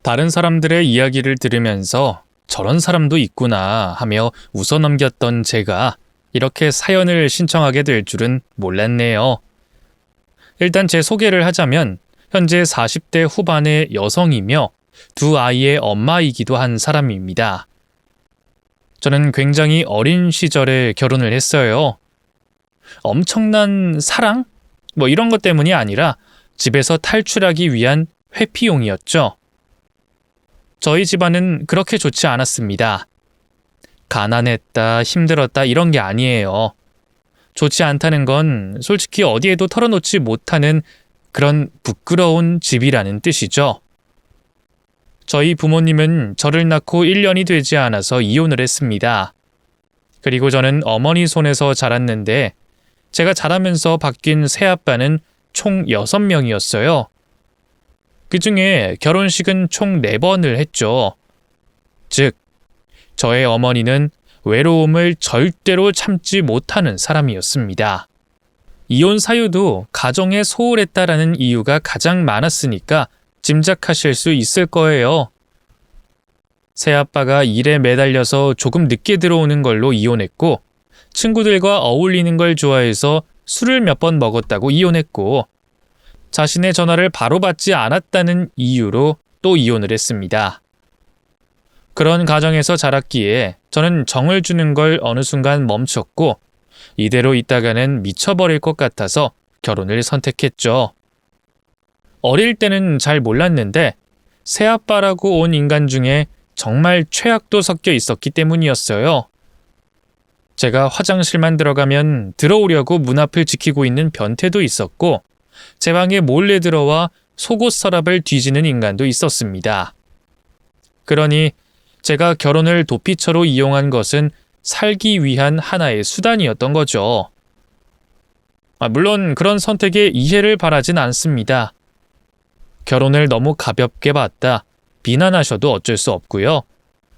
다른 사람들의 이야기를 들으면서 저런 사람도 있구나 하며 웃어넘겼던 제가 이렇게 사연을 신청하게 될 줄은 몰랐네요. 일단 제 소개를 하자면 현재 40대 후반의 여성이며 두 아이의 엄마이기도 한 사람입니다. 저는 굉장히 어린 시절에 결혼을 했어요. 엄청난 사랑? 이런 것 때문이 아니라 집에서 탈출하기 위한 회피용이었죠. 저희 집안은 그렇게 좋지 않았습니다. 가난했다, 힘들었다 이런 게 아니에요. 좋지 않다는 건 솔직히 어디에도 털어놓지 못하는 그런 부끄러운 집이라는 뜻이죠. 저희 부모님은 저를 낳고 1년이 되지 않아서 이혼을 했습니다. 그리고 저는 어머니 손에서 자랐는데 제가 자라면서 바뀐 새아빠는 총 6명이었어요. 그중에 결혼식은 총 4번을 했죠. 즉, 저의 어머니는 외로움을 절대로 참지 못하는 사람이었습니다. 이혼 사유도 가정에 소홀했다라는 이유가 가장 많았으니까 짐작하실 수 있을 거예요. 새아빠가 일에 매달려서 조금 늦게 들어오는 걸로 이혼했고, 친구들과 어울리는 걸 좋아해서 술을 몇 번 먹었다고 이혼했고, 자신의 전화를 바로 받지 않았다는 이유로 또 이혼을 했습니다. 그런 가정에서 자랐기에 저는 정을 주는 걸 어느 순간 멈췄고 이대로 있다가는 미쳐버릴 것 같아서 결혼을 선택했죠. 어릴 때는 잘 몰랐는데 새아빠라고 온 인간 중에 정말 최악도 섞여 있었기 때문이었어요. 제가 화장실만 들어가면 들어오려고 문 앞을 지키고 있는 변태도 있었고 제 방에 몰래 들어와 속옷 서랍을 뒤지는 인간도 있었습니다. 그러니 제가 결혼을 도피처로 이용한 것은 살기 위한 하나의 수단이었던 거죠. 물론 그런 선택에 이해를 바라진 않습니다. 결혼을 너무 가볍게 봤다, 비난하셔도 어쩔 수 없고요.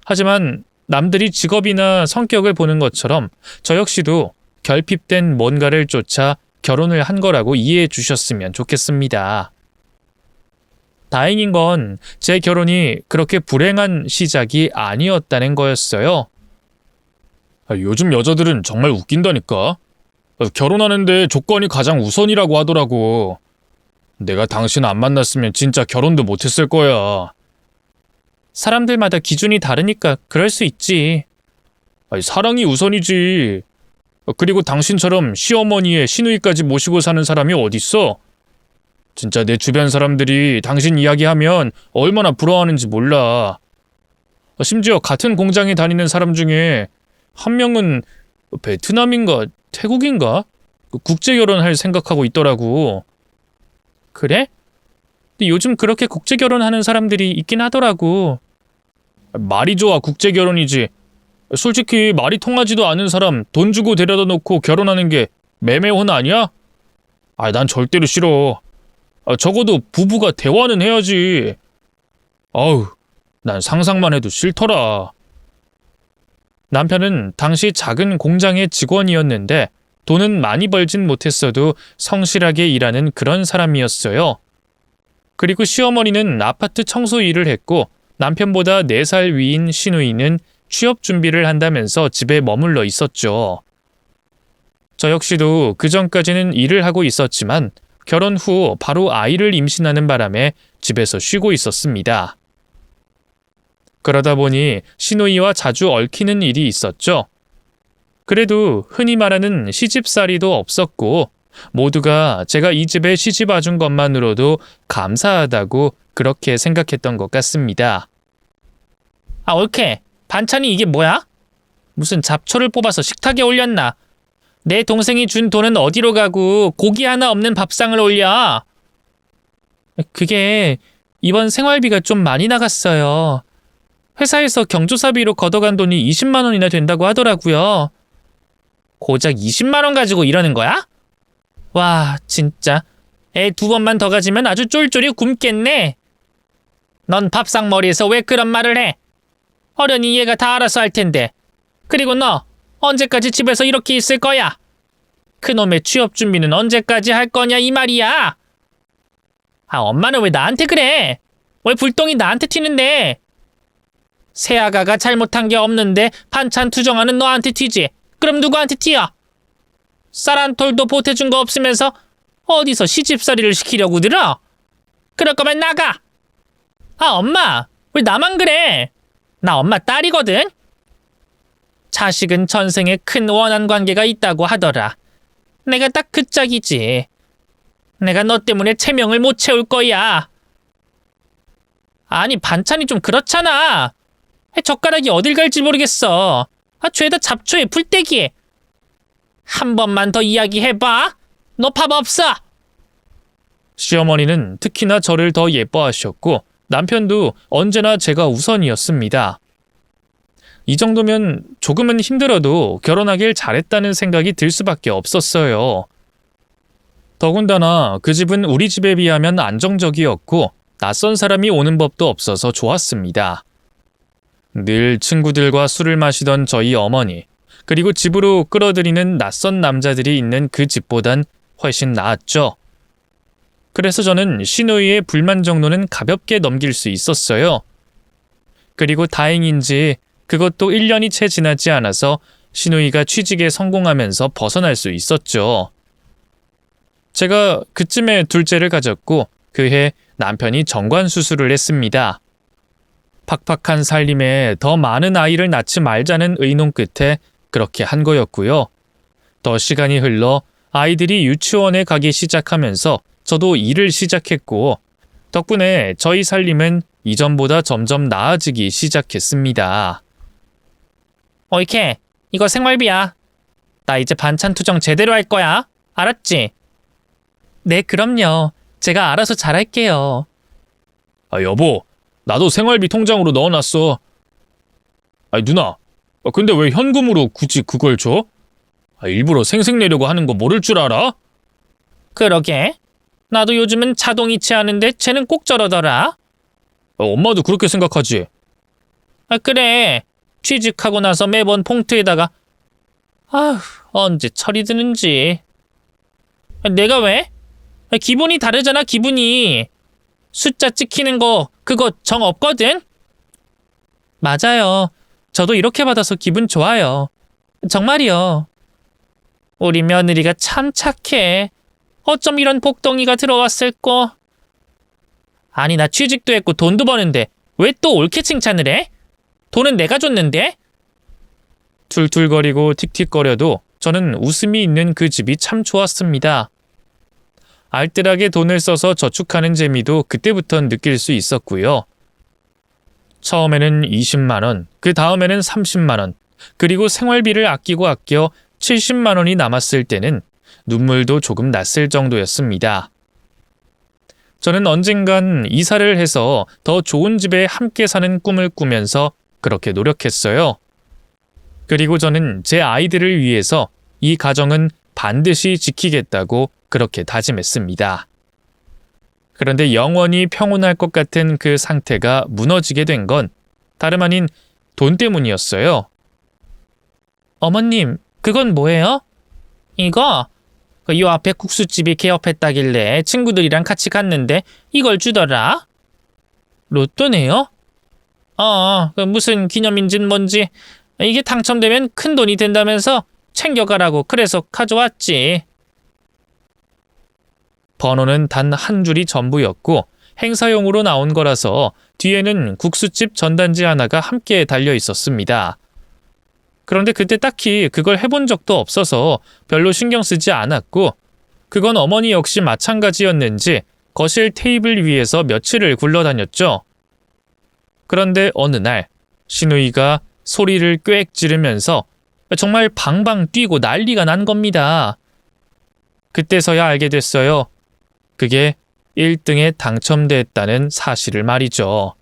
하지만 남들이 직업이나 성격을 보는 것처럼 저 역시도 결핍된 뭔가를 쫓아 결혼을 한 거라고 이해해 주셨으면 좋겠습니다. 다행인 건 제 결혼이 그렇게 불행한 시작이 아니었다는 거였어요. 요즘 여자들은 정말 웃긴다니까. 결혼하는데 조건이 가장 우선이라고 하더라고. 내가 당신 안 만났으면 진짜 결혼도 못했을 거야. 사람들마다 기준이 다르니까 그럴 수 있지. 사랑이 우선이지. 그리고 당신처럼 시어머니의 시누이까지 모시고 사는 사람이 어딨어? 진짜 내 주변 사람들이 당신 이야기하면 얼마나 부러워하는지 몰라. 심지어 같은 공장에 다니는 사람 중에 한 명은 베트남인가 태국인가? 국제 결혼할 생각하고 있더라고. 그래? 근데 요즘 그렇게 국제 결혼하는 사람들이 있긴 하더라고. 말이 좋아 국제 결혼이지. 솔직히 말이 통하지도 않은 사람 돈 주고 데려다 놓고 결혼하는 게 매매혼 아니야? 난 절대로 싫어. 적어도 부부가 대화는 해야지. 난 상상만 해도 싫더라. 남편은 당시 작은 공장의 직원이었는데 돈은 많이 벌진 못했어도 성실하게 일하는 그런 사람이었어요. 그리고 시어머니는 아파트 청소 일을 했고 남편보다 4살 위인 시누이는 취업 준비를 한다면서 집에 머물러 있었죠. 저 역시도 그전까지는 일을 하고 있었지만 결혼 후 바로 아이를 임신하는 바람에 집에서 쉬고 있었습니다. 그러다 보니 시누이와 자주 얽히는 일이 있었죠. 그래도 흔히 말하는 시집살이도 없었고 모두가 제가 이 집에 시집 와준 것만으로도 감사하다고 그렇게 생각했던 것 같습니다. 옳게. 반찬이 이게 뭐야? 무슨 잡초를 뽑아서 식탁에 올렸나? 내 동생이 준 돈은 어디로 가고 고기 하나 없는 밥상을 올려? 그게 이번 생활비가 좀 많이 나갔어요. 회사에서 경조사비로 걷어간 돈이 20만 원이나 된다고 하더라고요. 고작 20만 원 가지고 이러는 거야? 와, 진짜. 애 2번만 더 가지면 아주 쫄쫄이 굶겠네. 넌 밥상머리에서 왜 그런 말을 해? 어련히 얘가 다 알아서 할 텐데. 그리고 너 언제까지 집에서 이렇게 있을 거야? 그놈의 취업 준비는 언제까지 할 거냐 이 말이야. 엄마는 왜 나한테 그래? 왜 불똥이 나한테 튀는데? 새아가가 잘못한 게 없는데 반찬 투정하는 너한테 튀지. 그럼 누구한테 튀어? 쌀 한 톨도 보태준 거 없으면서 어디서 시집살이를 시키려고 들어? 그럴 거면 나가. 아, 엄마, 왜 나만 그래? 나 엄마 딸이거든. 자식은 전생에 큰 원한 관계가 있다고 하더라. 내가 딱 그 짝이지. 내가 너 때문에 체명을 못 채울 거야. 아니, 반찬이 좀 그렇잖아. 젓가락이 어딜 갈지 모르겠어. 죄다 잡초에 풀떼기. 한 번만 더 이야기해봐. 너 밥 없어. 시어머니는 특히나 저를 더 예뻐하셨고 남편도 언제나 제가 우선이었습니다. 이 정도면 조금은 힘들어도 결혼하길 잘했다는 생각이 들 수밖에 없었어요. 더군다나 그 집은 우리 집에 비하면 안정적이었고 낯선 사람이 오는 법도 없어서 좋았습니다. 늘 친구들과 술을 마시던 저희 어머니, 그리고 집으로 끌어들이는 낯선 남자들이 있는 그 집보단 훨씬 나았죠. 그래서 저는 시누이의 불만 정도는 가볍게 넘길 수 있었어요. 그리고 다행인지 그것도 1년이 채 지나지 않아서 시누이가 취직에 성공하면서 벗어날 수 있었죠. 제가 그쯤에 둘째를 가졌고 그해 남편이 정관 수술을 했습니다. 팍팍한 살림에 더 많은 아이를 낳지 말자는 의논 끝에 그렇게 한 거였고요. 더 시간이 흘러 아이들이 유치원에 가기 시작하면서 저도 일을 시작했고 덕분에 저희 살림은 이전보다 점점 나아지기 시작했습니다. 이케, 이거 생활비야. 나 이제 반찬 투정 제대로 할 거야. 알았지? 네, 그럼요. 제가 알아서 잘할게요. 여보, 나도 생활비 통장으로 넣어놨어. 누나, 근데 왜 현금으로 굳이 그걸 줘? 일부러 생색내려고 하는 거 모를 줄 알아? 그러게. 나도 요즘은 자동이체 하는데 쟤는 꼭 저러더라. 엄마도 그렇게 생각하지? 그래. 취직하고 나서 매번 봉투에다가 언제 철이 드는지. 내가 왜? 기분이 다르잖아, 기분이. 숫자 찍히는 거 그거 정 없거든? 맞아요. 저도 이렇게 받아서 기분 좋아요. 정말이요. 우리 며느리가 참 착해. 어쩜 이런 복덩이가 들어왔을꼬. 아니, 나 취직도 했고 돈도 버는데 왜 또 옳게 칭찬을 해? 돈은 내가 줬는데? 툴툴거리고 틱틱거려도 저는 웃음이 있는 그 집이 참 좋았습니다. 알뜰하게 돈을 써서 저축하는 재미도 그때부터 느낄 수 있었고요. 처음에는 20만 원, 그 다음에는 30만 원, 그리고 생활비를 아껴 70만 원이 남았을 때는 눈물도 조금 났을 정도였습니다. 저는 언젠간 이사를 해서 더 좋은 집에 함께 사는 꿈을 꾸면서 그렇게 노력했어요. 그리고 저는 제 아이들을 위해서 이 가정은 반드시 지키겠다고 그렇게 다짐했습니다. 그런데 영원히 평온할 것 같은 그 상태가 무너지게 된 건 다름 아닌 돈 때문이었어요. 어머님, 그건 뭐예요? 이거? 요 앞에 국수집이 개업했다길래 친구들이랑 같이 갔는데 이걸 주더라. 로또네요? 무슨 기념인진 뭔지. 이게 당첨되면 큰 돈이 된다면서 챙겨가라고 그래서 가져왔지. 번호는 단 한 줄이 전부였고 행사용으로 나온 거라서 뒤에는 국수집 전단지 하나가 함께 달려 있었습니다. 그런데 그때 딱히 그걸 해본 적도 없어서 별로 신경 쓰지 않았고 그건 어머니 역시 마찬가지였는지 거실 테이블 위에서 며칠을 굴러다녔죠. 그런데 어느 날 시누이가 소리를 꽥 지르면서 정말 방방 뛰고 난리가 난 겁니다. 그때서야 알게 됐어요. 그게 1등에 당첨됐다는 사실을 말이죠.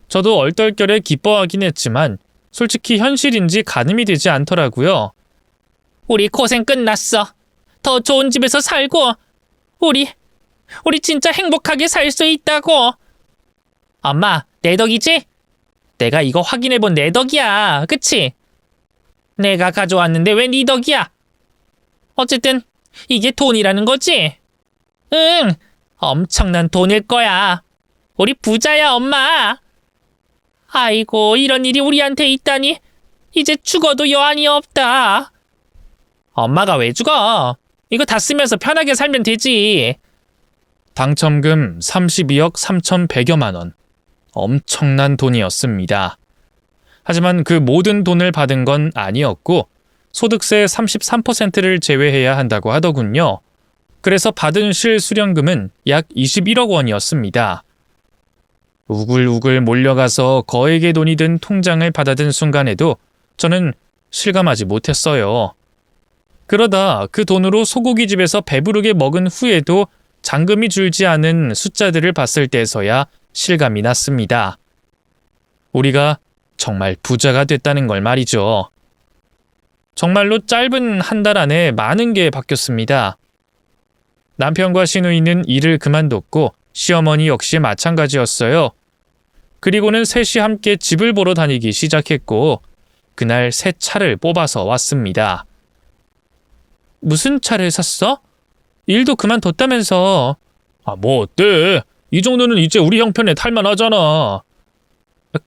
저도 얼떨결에 기뻐하긴 했지만 솔직히 현실인지 가늠이 되지 않더라고요. 우리 고생 끝났어. 더 좋은 집에서 살고 우리 진짜 행복하게 살 수 있다고. 엄마, 내 덕이지? 내가 이거 확인해본 내 덕이야. 그치? 내가 가져왔는데 왜 네 덕이야? 어쨌든 이게 돈이라는 거지? 응, 엄청난 돈일 거야. 우리 부자야, 엄마. 아이고, 이런 일이 우리한테 있다니. 이제 죽어도 여한이 없다. 엄마가 왜 죽어? 이거 다 쓰면서 편하게 살면 되지. 당첨금 32억 3,100여만 원. 엄청난 돈이었습니다. 하지만 그 모든 돈을 받은 건 아니었고 소득세 33%를 제외해야 한다고 하더군요. 그래서 받은 실수령금은 약 21억 원이었습니다. 우글우글 몰려가서 거액의 돈이 든 통장을 받아든 순간에도 저는 실감하지 못했어요. 그러다 그 돈으로 소고기집에서 배부르게 먹은 후에도 잔금이 줄지 않은 숫자들을 봤을 때서야 실감이 났습니다. 우리가 정말 부자가 됐다는 걸 말이죠. 정말로 짧은 한 달 안에 많은 게 바뀌었습니다. 남편과 시누이는 일을 그만뒀고 시어머니 역시 마찬가지였어요. 그리고는 셋이 함께 집을 보러 다니기 시작했고 그날 새 차를 뽑아서 왔습니다. 무슨 차를 샀어? 일도 그만뒀다면서. 뭐 어때? 이 정도는 이제 우리 형편에 탈만하잖아.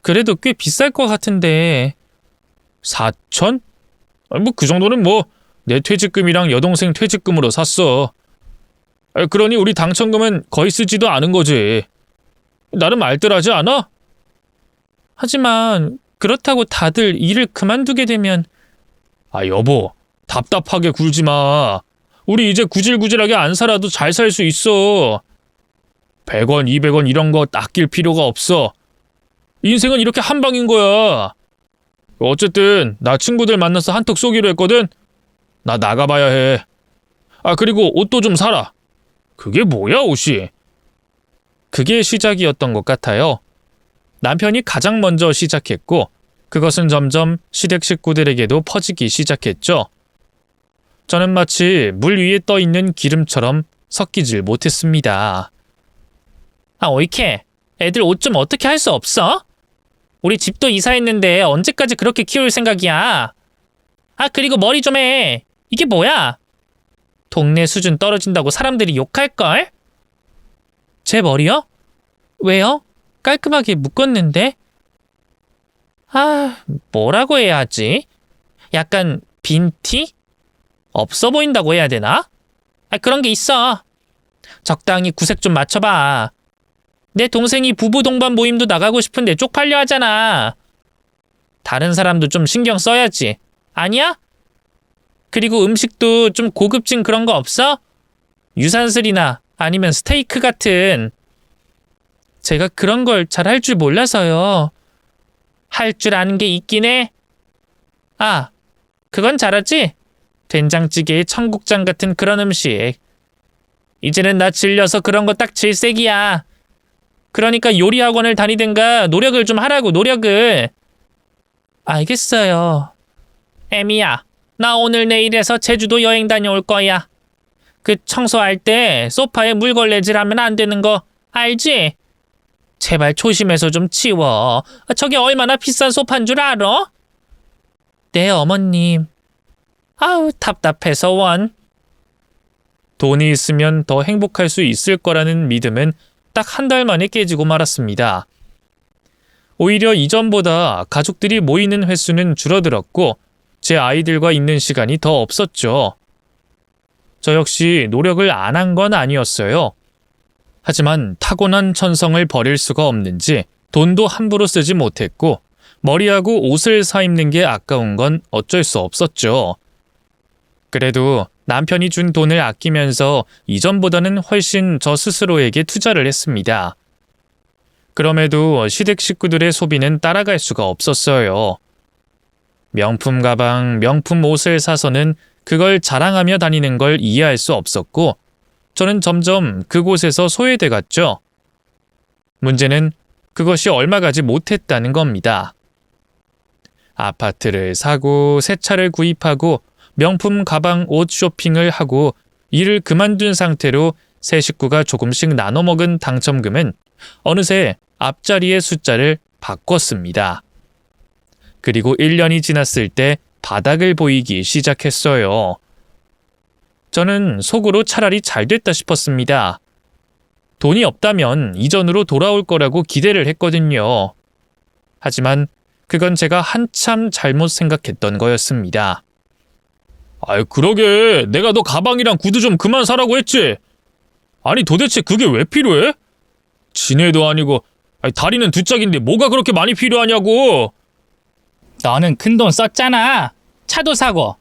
그래도 꽤 비쌀 것 같은데. 4천? 뭐 그 정도는 뭐 내 퇴직금이랑 여동생 퇴직금으로 샀어. 그러니 우리 당첨금은 거의 쓰지도 않은 거지. 나름 알뜰하지 않아? 하지만 그렇다고 다들 일을 그만두게 되면. 여보, 답답하게 굴지 마. 우리 이제 구질구질하게 안 살아도 잘 살 수 있어. 100원, 200원 이런 거 아낄 필요가 없어. 인생은 이렇게 한 방인 거야. 어쨌든 나 친구들 만나서 한턱 쏘기로 했거든. 나 나가봐야 해. 그리고 옷도 좀 사라. 그게 뭐야, 옷이? 그게 시작이었던 것 같아요. 남편이 가장 먼저 시작했고 그것은 점점 시댁 식구들에게도 퍼지기 시작했죠. 저는 마치 물 위에 떠 있는 기름처럼 섞이질 못했습니다. 오이케, 애들 옷 좀 어떻게 할 수 없어? 우리 집도 이사했는데 언제까지 그렇게 키울 생각이야? 그리고 머리 좀 해. 이게 뭐야? 동네 수준 떨어진다고 사람들이 욕할걸? 제 머리요? 왜요? 깔끔하게 묶었는데? 뭐라고 해야 하지? 약간 빈티? 없어 보인다고 해야 되나? 그런 게 있어. 적당히 구색 좀 맞춰봐. 내 동생이 부부 동반 모임도 나가고 싶은데 쪽팔려 하잖아. 다른 사람도 좀 신경 써야지. 아니야? 그리고 음식도 좀 고급진 그런 거 없어? 유산슬이나 아니면 스테이크 같은. 제가 그런 걸 잘 할 줄 몰라서요. 할 줄 아는 게 있긴 해. 그건 잘하지? 된장찌개에 청국장 같은 그런 음식. 이제는 나 질려서 그런 거 딱 질색이야. 그러니까 요리학원을 다니든가 노력을 좀 하라고, 노력을. 알겠어요. 애미야, 나 오늘 내일에서 제주도 여행 다녀올 거야. 그 청소할 때 소파에 물걸레질 하면 안 되는 거 알지? 제발 조심해서 좀 치워. 저게 얼마나 비싼 소파인 줄 알아? 네, 어머님. 답답해서 원. 돈이 있으면 더 행복할 수 있을 거라는 믿음은 딱 한 달 만에 깨지고 말았습니다. 오히려 이전보다 가족들이 모이는 횟수는 줄어들었고 제 아이들과 있는 시간이 더 없었죠. 저 역시 노력을 안 한 건 아니었어요. 하지만 타고난 천성을 버릴 수가 없는지 돈도 함부로 쓰지 못했고 머리하고 옷을 사 입는 게 아까운 건 어쩔 수 없었죠. 그래도 남편이 준 돈을 아끼면서 이전보다는 훨씬 저 스스로에게 투자를 했습니다. 그럼에도 시댁 식구들의 소비는 따라갈 수가 없었어요. 명품 가방, 명품 옷을 사서는 그걸 자랑하며 다니는 걸 이해할 수 없었고 저는 점점 그곳에서 소외돼 갔죠. 문제는 그것이 얼마 가지 못했다는 겁니다. 아파트를 사고 새 차를 구입하고 명품 가방 옷 쇼핑을 하고 일을 그만둔 상태로 세 식구가 조금씩 나눠 먹은 당첨금은 어느새 앞자리의 숫자를 바꿨습니다. 그리고 1년이 지났을 때 바닥을 보이기 시작했어요. 저는 속으로 차라리 잘 됐다 싶었습니다. 돈이 없다면 이전으로 돌아올 거라고 기대를 했거든요. 하지만 그건 제가 한참 잘못 생각했던 거였습니다. 아이, 그러게. 내가 너 가방이랑 구두 좀 그만 사라고 했지? 아니, 도대체 그게 왜 필요해? 지네도 아니고, 아니, 다리는 두 짝인데 뭐가 그렇게 많이 필요하냐고! 너는 큰돈 썼잖아. 차도 사고,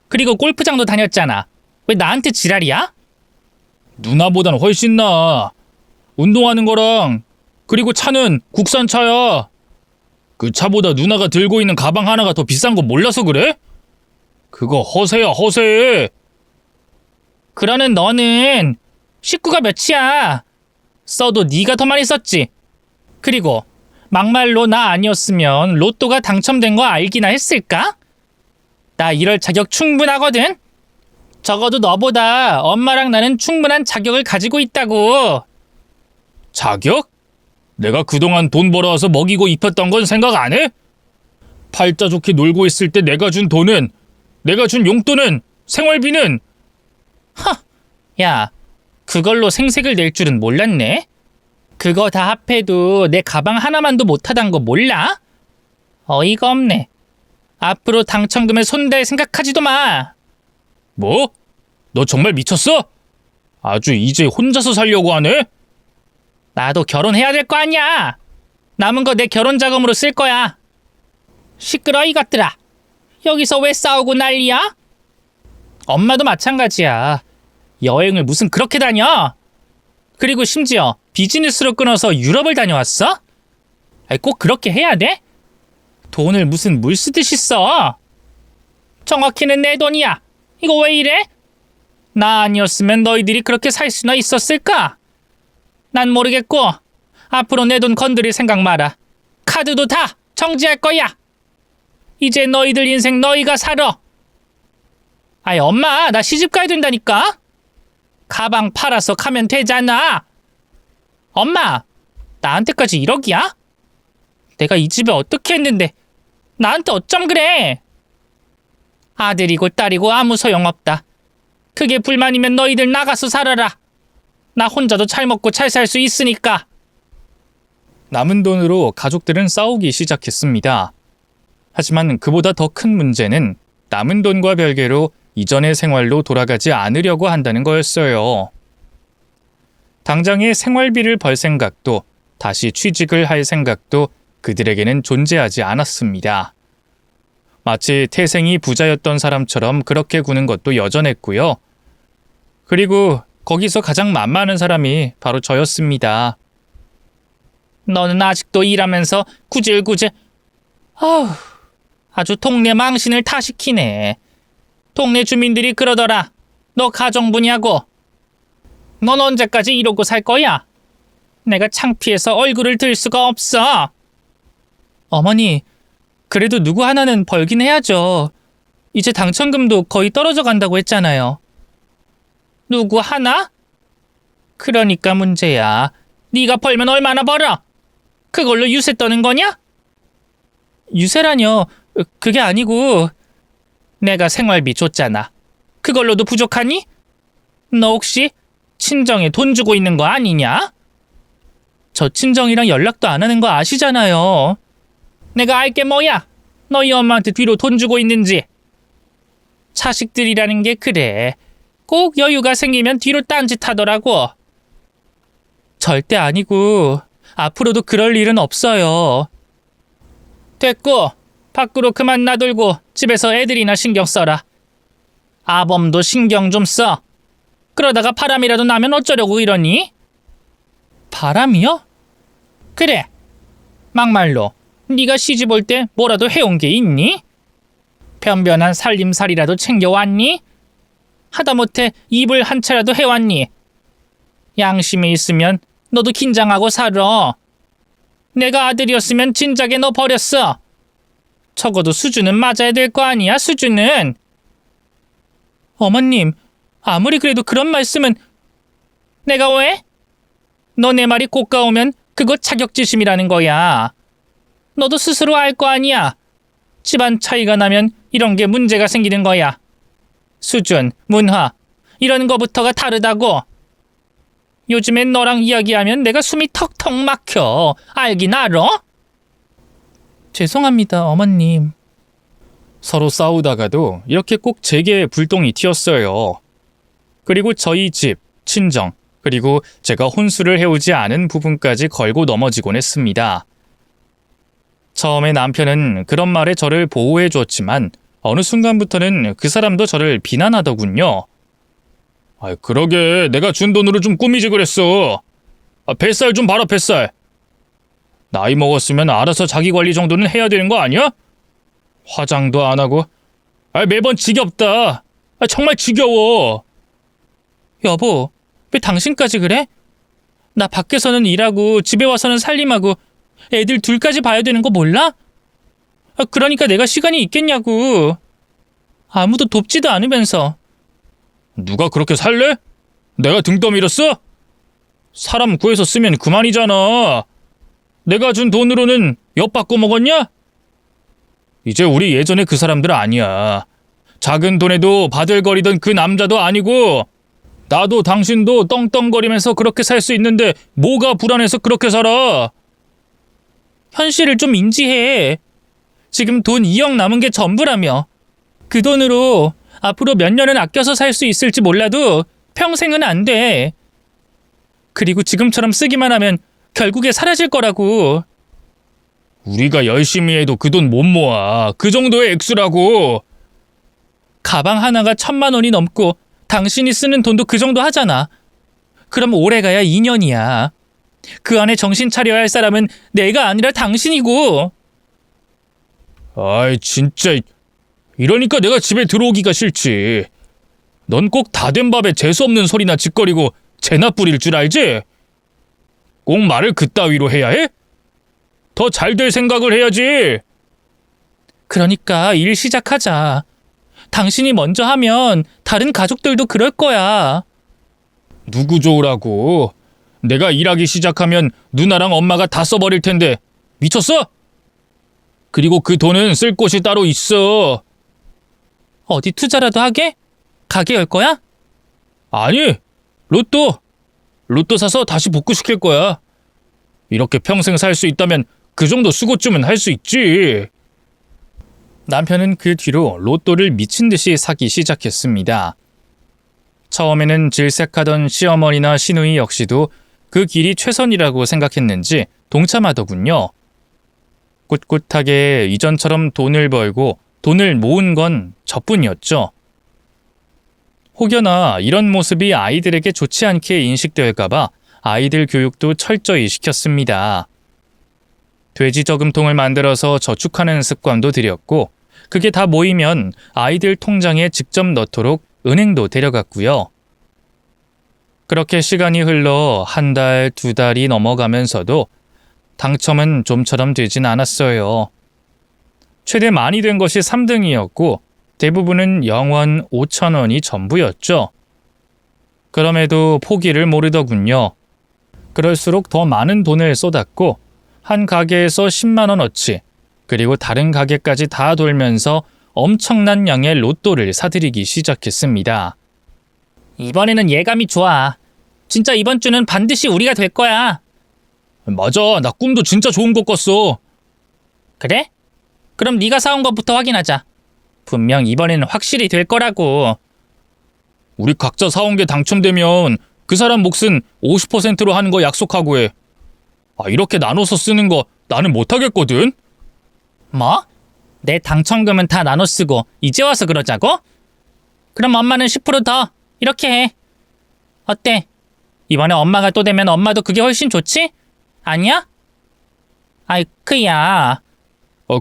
그리고 골프장도 다녔잖아. 왜 나한테 지랄이야? 누나보단 훨씬 나아. 운동하는 거랑, 그리고 차는 국산 차야. 그 차보다 누나가 들고 있는 가방 하나가 더 비싼 거 몰라서 그래? 그거 허세야, 허세. 그러는 너는 식구가 몇이야. 써도 네가 더 많이 썼지. 그리고 막말로 나 아니었으면 로또가 당첨된 거 알기나 했을까? 나 이럴 자격 충분하거든. 적어도 너보다 엄마랑 나는 충분한 자격을 가지고 있다고. 자격? 내가 그동안 돈 벌어와서 먹이고 입혔던 건 생각 안 해? 팔자 좋게 놀고 있을 때 내가 준 돈은, 내가 준 용돈은, 생활비는. 야, 그걸로 생색을 낼 줄은 몰랐네. 그거 다 합해도 내 가방 하나만도 못하단 거 몰라? 어이가 없네. 앞으로 당첨금에 손댈 생각하지도 마. 뭐? 너 정말 미쳤어? 아주 이제 혼자서 살려고 하네? 나도 결혼해야 될 거 아니야. 남은 거 내 결혼 자금으로 쓸 거야. 시끄러 이것들아. 여기서 왜 싸우고 난리야? 엄마도 마찬가지야. 여행을 무슨 그렇게 다녀? 그리고 심지어 비즈니스로 끊어서 유럽을 다녀왔어? 아이, 꼭 그렇게 해야 돼? 돈을 무슨 물 쓰듯이 써. 정확히는 내 돈이야. 이거 왜 이래? 나 아니었으면 너희들이 그렇게 살 수나 있었을까? 난 모르겠고 앞으로 내 돈 건드릴 생각 마라. 카드도 다 정지할 거야. 이제 너희들 인생 너희가 살아. 아이, 엄마, 나 시집 가야 된다니까? 가방 팔아서 가면 되잖아. 엄마, 나한테까지 1억이야? 내가 이 집에 어떻게 했는데 나한테 어쩜 그래? 아들이고 딸이고 아무 소용없다. 그게 불만이면 너희들 나가서 살아라. 나 혼자도 잘 먹고 잘 살 수 있으니까. 남은 돈으로 가족들은 싸우기 시작했습니다. 하지만 그보다 더 큰 문제는 남은 돈과 별개로 이전의 생활로 돌아가지 않으려고 한다는 거였어요. 당장의 생활비를 벌 생각도, 다시 취직을 할 생각도 그들에게는 존재하지 않았습니다. 마치 태생이 부자였던 사람처럼 그렇게 구는 것도 여전했고요. 그리고 거기서 가장 만만한 사람이 바로 저였습니다. 너는 아직도 일하면서 구질구질. 아주 동네 망신을 타시키네. 동네 주민들이 그러더라. 너 가정부냐고. 넌 언제까지 이러고 살 거야? 내가 창피해서 얼굴을 들 수가 없어. 어머니, 그래도 누구 하나는 벌긴 해야죠. 이제 당첨금도 거의 떨어져 간다고 했잖아요. 누구 하나? 그러니까 문제야. 네가 벌면 얼마나 벌어? 그걸로 유세 떠는 거냐? 유세라뇨. 그게 아니고 내가 생활비 줬잖아. 그걸로도 부족하니? 너 혹시 친정에 돈 주고 있는 거 아니냐? 저 친정이랑 연락도 안 하는 거 아시잖아요. 내가 알게 뭐야? 너희 엄마한테 뒤로 돈 주고 있는지. 자식들이라는 게 그래. 꼭 여유가 생기면 뒤로 딴짓 하더라고. 절대 아니고 앞으로도 그럴 일은 없어요. 됐고, 밖으로 그만 나돌고 집에서 애들이나 신경 써라. 아범도 신경 좀 써. 그러다가 바람이라도 나면 어쩌려고 이러니? 바람이요? 그래. 막말로 네가 시집 올 때 뭐라도 해온 게 있니? 변변한 살림살이라도 챙겨왔니? 하다못해 입을 한 차라도 해왔니? 양심이 있으면 너도 긴장하고 살아. 내가 아들이었으면 진작에 너 버렸어. 적어도 수준은 맞아야 될 거 아니야, 수준은. 어머님, 아무리 그래도 그런 말씀은. 내가 왜? 너 내 말이 고가오면 그거 자격지심이라는 거야. 너도 스스로 알 거 아니야. 집안 차이가 나면 이런 게 문제가 생기는 거야. 수준, 문화, 이런 거부터가 다르다고. 요즘엔 너랑 이야기하면 내가 숨이 턱턱 막혀. 알긴 알아? 죄송합니다, 어머님. 서로 싸우다가도 이렇게 꼭 제게 불똥이 튀었어요. 그리고 저희 집, 친정, 그리고 제가 혼수를 해오지 않은 부분까지 걸고 넘어지곤 했습니다. 처음에 남편은 그런 말에 저를 보호해 주었지만 어느 순간부터는 그 사람도 저를 비난하더군요. 그러게 내가 준 돈으로 좀 꾸미지 그랬어. 뱃살 좀 봐라 뱃살. 나이 먹었으면 알아서 자기 관리 정도는 해야 되는 거 아니야? 화장도 안 하고. 매번 지겹다. 정말 지겨워. 여보, 왜 당신까지 그래? 나 밖에서는 일하고 집에 와서는 살림하고 애들 둘까지 봐야 되는 거 몰라? 그러니까 내가 시간이 있겠냐고. 아무도 돕지도 않으면서. 누가 그렇게 살래? 내가 등 떠밀었어? 사람 구해서 쓰면 그만이잖아. 내가 준 돈으로는 엿 바꿔 먹었냐? 이제 우리 예전에 그 사람들 아니야. 작은 돈에도 바들거리던 그 남자도 아니고 나도 당신도 떵떵거리면서 그렇게 살 수 있는데 뭐가 불안해서 그렇게 살아? 현실을 좀 인지해. 지금 돈 2억 남은 게 전부라며. 그 돈으로 앞으로 몇 년은 아껴서 살 수 있을지 몰라도 평생은 안 돼. 그리고 지금처럼 쓰기만 하면 결국에 사라질 거라고. 우리가 열심히 해도 그 돈 못 모아. 그 정도의 액수라고. 가방 하나가 1,000만 원이 넘고 당신이 쓰는 돈도 그 정도 하잖아. 그럼 오래가야 2년이야. 그 안에 정신 차려야 할 사람은 내가 아니라 당신이고. 아이 진짜. 이러니까 내가 집에 들어오기가 싫지. 넌 꼭 다 된 밥에 재수없는 소리나 짓거리고 재나 뿌릴 줄 알지? 꼭 말을 그따위로 해야 해? 더 잘 될 생각을 해야지. 그러니까 일 시작하자. 당신이 먼저 하면 다른 가족들도 그럴 거야. 누구 좋으라고? 내가 일하기 시작하면 누나랑 엄마가 다 써버릴 텐데 미쳤어? 그리고 그 돈은 쓸 곳이 따로 있어. 어디 투자라도 하게? 가게 열 거야? 아니, 로또 사서 다시 복구시킬 거야. 이렇게 평생 살 수 있다면 그 정도 수고쯤은 할 수 있지. 남편은 그 뒤로 로또를 미친 듯이 사기 시작했습니다. 처음에는 질색하던 시어머니나 시누이 역시도 그 길이 최선이라고 생각했는지 동참하더군요. 꿋꿋하게 이전처럼 돈을 벌고 돈을 모은 건 저뿐이었죠. 혹여나 이런 모습이 아이들에게 좋지 않게 인식될까봐 아이들 교육도 철저히 시켰습니다. 돼지 저금통을 만들어서 저축하는 습관도 들였고 그게 다 모이면 아이들 통장에 직접 넣도록 은행도 데려갔고요. 그렇게 시간이 흘러 한 달, 두 달이 넘어가면서도 당첨은 좀처럼 되진 않았어요. 최대 많이 된 것이 3등이었고 대부분은 0원, 5,000원이 전부였죠. 그럼에도 포기를 모르더군요. 그럴수록 더 많은 돈을 쏟았고 한 가게에서 10만 원어치 그리고 다른 가게까지 다 돌면서 엄청난 양의 로또를 사들이기 시작했습니다. 이번에는 예감이 좋아. 진짜 이번 주는 반드시 우리가 될 거야. 맞아, 나 꿈도 진짜 좋은 것 꿨어. 그래? 그럼 네가 사온 것부터 확인하자. 분명 이번에는 확실히 될 거라고. 우리 각자 사온 게 당첨되면 그 사람 몫은 50%로 하는 거 약속하고 해. 이렇게 나눠서 쓰는 거 나는 못하겠거든? 뭐? 내 당첨금은 다 나눠 쓰고 이제 와서 그러자고? 그럼 엄마는 10% 더. 이렇게 해. 어때? 이번에 엄마가 또 되면 엄마도 그게 훨씬 좋지? 아니야? 아이, 크야.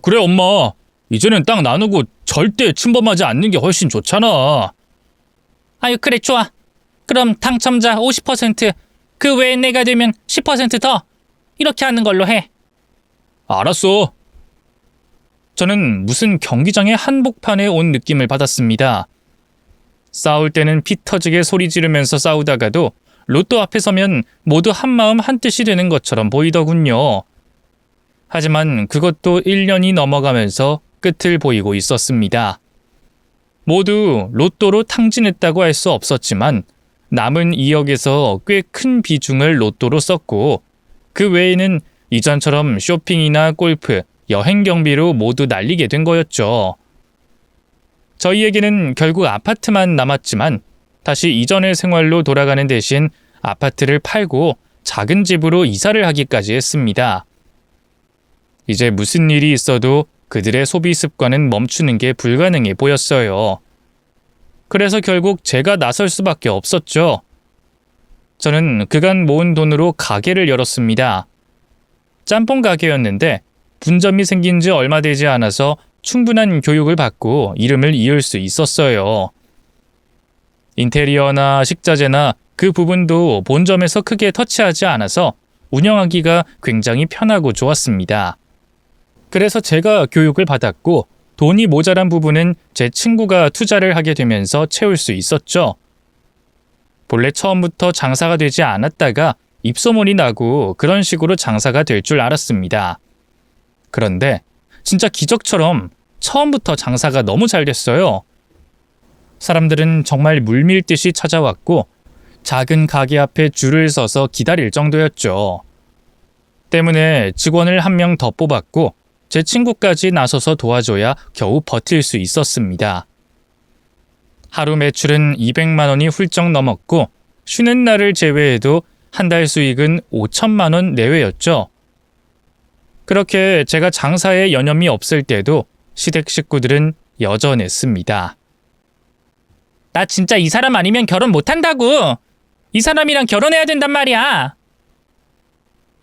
그래 엄마. 이제는 딱 나누고 절대 침범하지 않는 게 훨씬 좋잖아. 아유, 그래, 좋아. 그럼 당첨자 50%, 그 외에 내가 되면 10% 더. 이렇게 하는 걸로 해. 알았어. 저는 무슨 경기장의 한복판에 온 느낌을 받았습니다. 싸울 때는 피 터지게 소리 지르면서 싸우다가도 로또 앞에 서면 모두 한마음 한뜻이 되는 것처럼 보이더군요. 하지만 그것도 1년이 넘어가면서 끝을 보이고 있었습니다. 모두 로또로 탕진했다고 할 수 없었지만 남은 2억에서 꽤 큰 비중을 로또로 썼고 그 외에는 이전처럼 쇼핑이나 골프, 여행 경비로 모두 날리게 된 거였죠. 저희에게는 결국 아파트만 남았지만 다시 이전의 생활로 돌아가는 대신 아파트를 팔고 작은 집으로 이사를 하기까지 했습니다. 이제 무슨 일이 있어도 그들의 소비 습관은 멈추는 게 불가능해 보였어요. 그래서 결국 제가 나설 수밖에 없었죠. 저는 그간 모은 돈으로 가게를 열었습니다. 짬뽕 가게였는데 분점이 생긴 지 얼마 되지 않아서 충분한 교육을 받고 이름을 이을 수 있었어요. 인테리어나 식자재나 그 부분도 본점에서 크게 터치하지 않아서 운영하기가 굉장히 편하고 좋았습니다. 그래서 제가 교육을 받았고 돈이 모자란 부분은 제 친구가 투자를 하게 되면서 채울 수 있었죠. 본래 처음부터 장사가 되지 않았다가 입소문이 나고 그런 식으로 장사가 될 줄 알았습니다. 그런데 진짜 기적처럼 처음부터 장사가 너무 잘 됐어요. 사람들은 정말 물밀듯이 찾아왔고 작은 가게 앞에 줄을 서서 기다릴 정도였죠. 때문에 직원을 한 명 더 뽑았고 제 친구까지 나서서 도와줘야 겨우 버틸 수 있었습니다. 하루 매출은 200만 원이 훌쩍 넘었고 쉬는 날을 제외해도 한 달 수익은 5천만 원 내외였죠. 그렇게 제가 장사에 여념이 없을 때도 시댁 식구들은 여전했습니다. 나 진짜 이 사람 아니면 결혼 못한다고. 이 사람이랑 결혼해야 된단 말이야.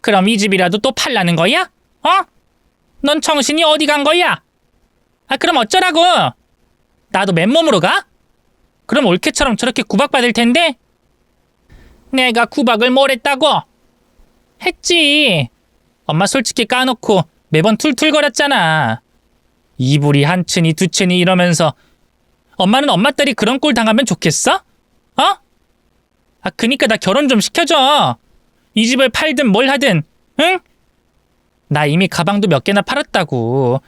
그럼 이 집이라도 또 팔라는 거야? 어? 넌 정신이 어디 간 거야? 그럼 어쩌라고? 나도 맨몸으로 가? 그럼 올케처럼 저렇게 구박받을 텐데? 내가 구박을 뭘 했다고? 했지. 엄마 솔직히 까놓고 매번 툴툴거렸잖아. 이불이 한 층이 두 층이 이러면서 엄마는 엄마 딸이 그런 꼴 당하면 좋겠어? 그니까 나 결혼 좀 시켜줘. 이 집을 팔든 뭘 하든, 응? 나 이미 가방도 몇 개나 팔았다고.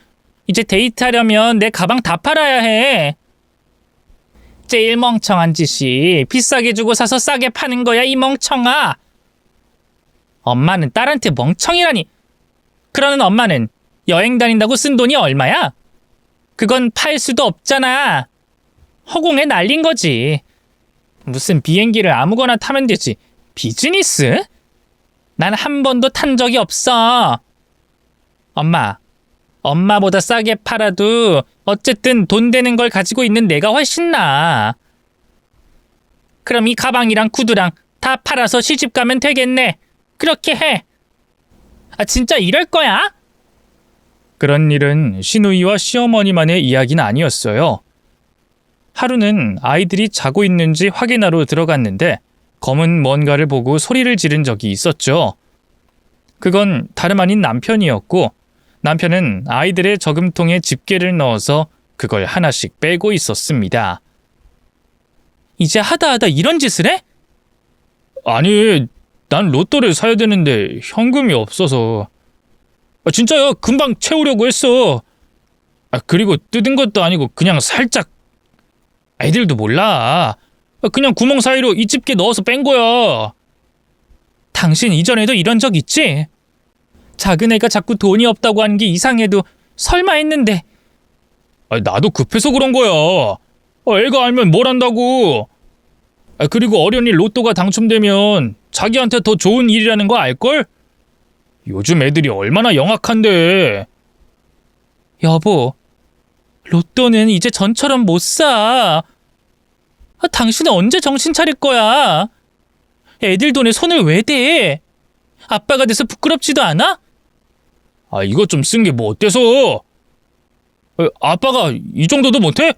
이제 데이트하려면 내 가방 다 팔아야 해. 제일 멍청한 짓이 비싸게 주고 사서 싸게 파는 거야, 이 멍청아. 엄마는 딸한테 멍청이라니. 그러는 엄마는 여행 다닌다고 쓴 돈이 얼마야? 그건 팔 수도 없잖아. 허공에 날린 거지. 무슨 비행기를 아무거나 타면 되지. 비즈니스? 난 한 번도 탄 적이 없어. 엄마보다 싸게 팔아도 어쨌든 돈 되는 걸 가지고 있는 내가 훨씬 나아. 그럼 이 가방이랑 구두랑 다 팔아서 시집 가면 되겠네. 그렇게 해. 진짜 이럴 거야? 그런 일은 시누이와 시어머니만의 이야기는 아니었어요. 하루는 아이들이 자고 있는지 확인하러 들어갔는데 검은 뭔가를 보고 소리를 지른 적이 있었죠. 그건 다름 아닌 남편이었고 남편은 아이들의 저금통에 집게를 넣어서 그걸 하나씩 빼고 있었습니다. 이제 하다 이런 짓을 해? 아니, 난 로또를 사야 되는데 현금이 없어서. 진짜요, 금방 채우려고 했어. 그리고 뜯은 것도 아니고 그냥 살짝. 애들도 몰라. 그냥 구멍 사이로 이 집게 넣어서 뺀 거야. 당신 이전에도 이런 적 있지? 작은 애가 자꾸 돈이 없다고 하는 게 이상해도 설마 했는데. 나도 급해서 그런 거야. 애가 알면 뭘 한다고. 그리고 어련히 로또가 당첨되면 자기한테 더 좋은 일이라는 거 알걸? 요즘 애들이 얼마나 영악한데. 여보, 로또는 이제 전처럼 못 사. 당신은 언제 정신 차릴 거야? 애들 돈에 손을 왜 대? 아빠가 돼서 부끄럽지도 않아? 이거 좀 쓴 게 뭐 어때서? 아빠가 이 정도도 못해?